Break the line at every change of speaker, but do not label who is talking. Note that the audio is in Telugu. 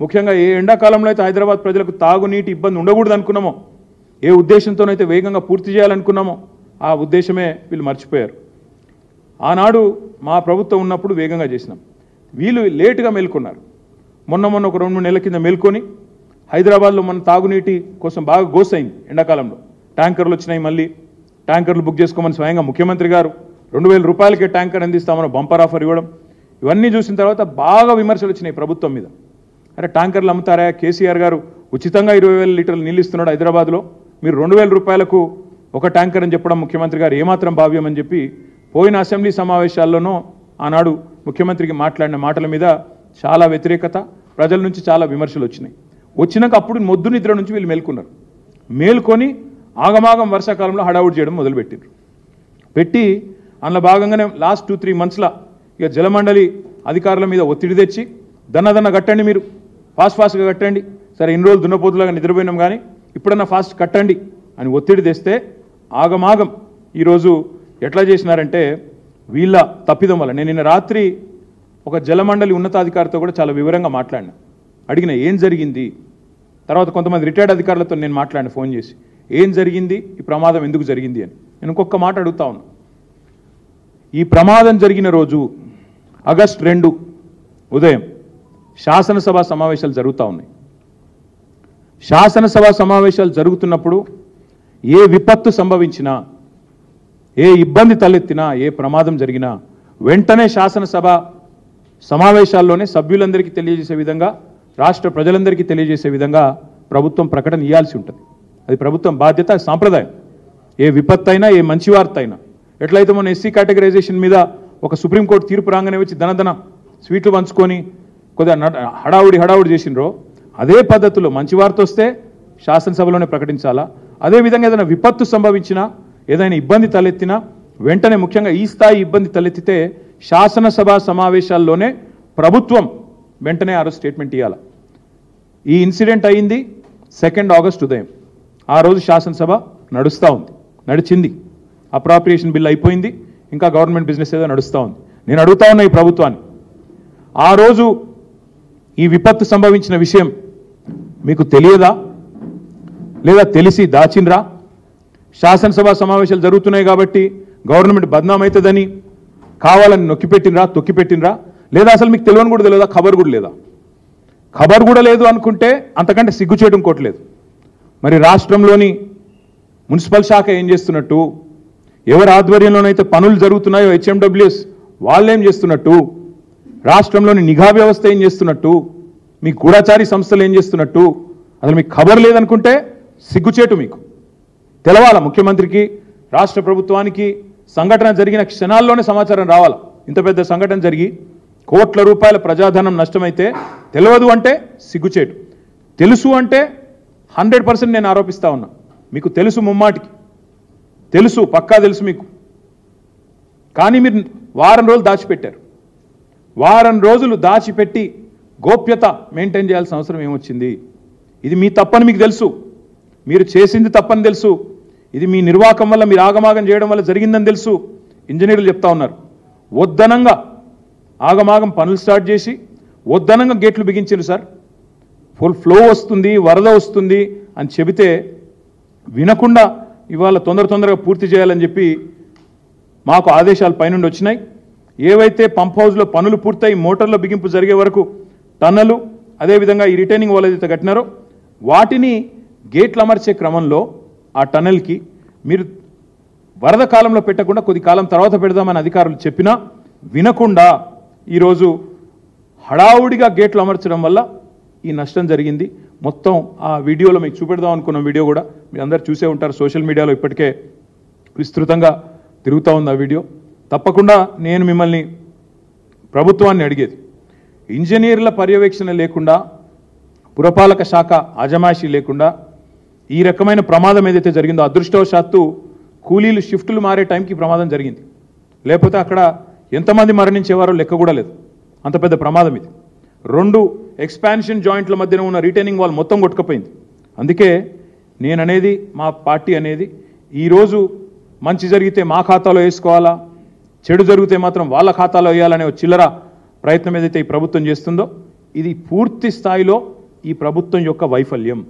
ముఖ్యంగా ఏ ఎండాకాలంలో అయితే హైదరాబాద్ ప్రజలకు తాగునీటి ఇబ్బంది ఉండకూడదు అనుకున్నామో, ఏ ఉద్దేశంతోనైతే వేగంగా పూర్తి చేయాలనుకున్నామో ఆ ఉద్దేశమే వీళ్ళు మర్చిపోయారు. ఆనాడు మా ప్రభుత్వం ఉన్నప్పుడు వేగంగా చేసినాం, వీళ్ళు లేటుగా మేల్కొన్నారు. మొన్న ఒక 2-3 నెలల కింద మేల్కొని హైదరాబాద్లో మన తాగునీటి కోసం బాగా గోసైంది. ఎండాకాలంలో ట్యాంకర్లు వచ్చినాయి, మళ్ళీ ట్యాంకర్లు బుక్ చేసుకోమని స్వయంగా ముఖ్యమంత్రి గారు 2000 రూపాయలకే ట్యాంకర్ అందిస్తామని బంపర్ ఆఫర్ ఇవ్వడం, ఇవన్నీ చూసిన తర్వాత బాగా విమర్శలు వచ్చినాయి ప్రభుత్వం మీద. అరే ట్యాంకర్లు అమ్ముతారా, కేసీఆర్ గారు ఉచితంగా 20,000 లీటర్లు నీళ్ళు ఇస్తున్నాడు హైదరాబాద్లో, మీరు 2000 రూపాయలకు ఒక ట్యాంకర్ అని చెప్పడం ముఖ్యమంత్రి గారు ఏమాత్రం భావ్యం అని చెప్పి పోయిన అసెంబ్లీ సమావేశాల్లోనూ ఆనాడు ముఖ్యమంత్రికి మాట్లాడిన మాటల మీద చాలా వ్యతిరేకత, ప్రజల నుంచి చాలా విమర్శలు వచ్చినాయి. వచ్చినాక అప్పుడు మొద్దు నిద్ర నుంచి వీళ్ళు మేల్కొన్నారు. మేల్కొని ఆగమాగం వర్షాకాలంలో హడావుడి చేయడం మొదలుపెట్టారు. పెట్టి అందులో భాగంగానే లాస్ట్ 2-3 మంత్స్లో ఇక జలమండలి అధికారుల మీద ఒత్తిడి తెచ్చి దన్న కట్టండి, మీరు ఫాస్ట్గా కట్టండి, సరే ఇన్ని రోజులు దున్నపోతులాగా నిద్రపోయినాం కానీ ఇప్పుడన్నా ఫాస్ట్ కట్టండి అని ఒత్తిడి తెస్తే ఆగమాగం ఈరోజు ఎట్లా చేసినారంటే వీళ్ళ తప్పిదం వల్ల. నేను నిన్న రాత్రి ఒక జలమండలి ఉన్నతాధికారితో కూడా చాలా వివరంగా మాట్లాడినా, అడిగిన ఏం జరిగింది, తర్వాత కొంతమంది రిటైర్డ్ అధికారులతో నేను మాట్లాడిన ఫోన్ చేసి ఏం జరిగింది, ఈ ప్రమాదం ఎందుకు జరిగింది అని. నేను ఇంకొక మాట అడుగుతా ఉన్నా. ఈ ప్రమాదం జరిగిన రోజు ఆగస్టు 2 ఉదయం శాసనసభ సమావేశాలు జరుగుతూ ఉన్నాయి. శాసనసభ సమావేశాలు జరుగుతున్నప్పుడు ఏ విపత్తు సంభవించినా, ఏ ఇబ్బంది తలెత్తినా, ఏ ప్రమాదం జరిగినా వెంటనే శాసనసభ సమావేశాల్లోనే సభ్యులందరికీ తెలియజేసే విధంగా, రాష్ట్ర ప్రజలందరికీ తెలియజేసే విధంగా ప్రభుత్వం ప్రకటన ఇవ్వాల్సి ఉంటుంది. అది ప్రభుత్వం బాధ్యత, సాంప్రదాయం. ఏ విపత్తు అయినా, ఏ మంచి వార్త అయినా, ఎట్లయితే మన ఎస్సీ కేటగరైజేషన్ మీద ఒక సుప్రీంకోర్టు తీర్పు రాగానే వచ్చి దనదన స్వీట్లు పంచుకొని కొద్దిగా హడావుడి చేసినరో, అదే పద్ధతిలో మంచి వార్త వస్తే శాసనసభలోనే ప్రకటించాలా. అదేవిధంగా ఏదైనా విపత్తు సంభవించినా, ఏదైనా ఇబ్బంది తలెత్తినా వెంటనే, ముఖ్యంగా ఈ స్థాయి ఇబ్బంది తలెత్తితే శాసనసభ సమావేశాల్లోనే ప్రభుత్వం వెంటనే ఆ రోజు స్టేట్మెంట్ ఇవ్వాలి. ఈ ఇన్సిడెంట్ అయింది 2 ఆగస్టు ఉదయం. ఆ రోజు శాసనసభ నడిచింది, అప్రాప్రియేషన్ బిల్ అయిపోయింది, ఇంకా గవర్నమెంట్ బిజినెస్ ఏదో నడుస్తూ ఉంది. నేను అడుగుతా ఉన్నా ఈ ప్రభుత్వాన్ని, ఆ రోజు ఈ విపత్తు సంభవించిన విషయం మీకు తెలియదా, లేదా తెలిసి దాచినరా? శాసనసభ సమావేశాలు జరుగుతున్నాయి కాబట్టి గవర్నమెంట్ బద్నామవుతుందని కావాలని తొక్కిపెట్టినరా? లేదా అసలు మీకు తెలియని కూడా తెలియదా, ఖబర్ కూడా లేదా? ఖబర్ కూడా లేదు అనుకుంటే అంతకంటే సిగ్గు చేయడం కోట్లేదు. మరి రాష్ట్రంలోని మున్సిపల్ శాఖ ఏం చేస్తున్నట్టు, ఎవరి ఆధ్వర్యంలోనైతే పనులు జరుగుతున్నాయో హెచ్ఎండబ్ల్యూఎస్ వాళ్ళేం చేస్తున్నట్టు, రాష్ట్రంలోని నిఘా వ్యవస్థ ఏం చేస్తున్నట్టు, మీ గూఢచారి సంస్థలు ఏం చేస్తున్నట్టు, అసలు మీకు ఖబర్ లేదనుకుంటే సిగ్గుచేటు. మీకు తెలవాల, ముఖ్యమంత్రికి, రాష్ట్ర ప్రభుత్వానికి సంఘటన జరిగిన క్షణాల్లోనే సమాచారం రావాలా. ఇంత పెద్ద సంఘటన జరిగి కోట్ల రూపాయల ప్రజాధనం నష్టమైతే తెలియదు అంటే సిగ్గుచేటు. తెలుసు అంటే 100% నేను ఆరోపిస్తా ఉన్నా, మీకు తెలుసు, ముమ్మాటికి తెలుసు, పక్కా తెలుసు మీకు. కానీ మీరు వారం రోజులు దాచిపెట్టారు. వారం రోజులు దాచిపెట్టి గోప్యత మెయింటైన్ చేయాల్సిన అవసరం ఏమొచ్చింది? ఇది మీ తప్పని మీకు తెలుసు, మీరు చేసింది తప్పని తెలుసు, ఇది మీ నిర్వాహకం వల్ల, మీరు ఆగమాగం చేయడం వల్ల జరిగిందని తెలుసు. ఇంజనీర్లు చెప్తా ఉన్నారు, వద్దనంగా ఆగమాగం పనులు స్టార్ట్ చేసి వద్దనంగా గేట్లు బిగించారు సార్, ఫుల్ ఫ్లో వస్తుంది, వరద వస్తుంది అని చెబితే వినకుండా ఇవాళ తొందరగా పూర్తి చేయాలని చెప్పి మాకు ఆదేశాలు పైనుండి వచ్చినాయి. ఏవైతే పంప్ హౌస్లో పనులు పూర్తయి మోటార్ల బిగింపు జరిగే వరకు టన్నలు, అదేవిధంగా ఈ రిటైనింగ్ వాల్ ఏదైతే కట్టినారో వాటిని గేట్లు అమర్చే క్రమంలో ఆ టన్నెల్కి మీరు వరద కాలంలో పెట్టకుండా కొద్ది కాలం తర్వాత పెడదామని అధికారులు చెప్పినా వినకుండా ఈరోజు హడావుడిగా గేట్లు అమర్చడం వల్ల ఈ నష్టం జరిగింది. మొత్తం ఆ వీడియోలో మీకు చూపెడదాం అనుకున్న వీడియో కూడా మీరు అందరు చూసే ఉంటారు, సోషల్ మీడియాలో ఇప్పటికే విస్తృతంగా తిరుగుతూ ఉంది ఆ వీడియో. తప్పకుండా నేను మిమ్మల్ని, ప్రభుత్వాన్ని అడిగేది, ఇంజనీర్ల పర్యవేక్షణ లేకుండా, పురపాలక శాఖ అజమాయిషీ లేకుండా ఈ రకమైన ప్రమాదం ఏదైతే జరిగిందో, అదృష్టవశాత్తు కూలీలు షిఫ్టులు మారే టైంకి ప్రమాదం జరిగింది, లేకపోతే అక్కడ ఎంతమంది మరణించేవారో లెక్క కూడా లేదు. అంత పెద్ద ప్రమాదం ఇది. 2 ఎక్స్పాన్షన్ జాయింట్ల మధ్యన ఉన్న రిటైనింగ్ వాల్ మొత్తం కొట్టుకుపోయింది. అందుకే నేననేది, మా పార్టీ అనేది, ఈరోజు మంచి జరిగితే మా ఖాతాలో వేసుకోవాలా, చెడు జరిగితే మాత్రం వాళ్ళ ఖాతాలో వేయాలనే చిల్లర ప్రయత్నం ఏదైతే ఈ ప్రభుత్వం చేస్తుందో ఇది పూర్తి స్థాయిలో ఈ ప్రభుత్వం యొక్క వైఫల్యం.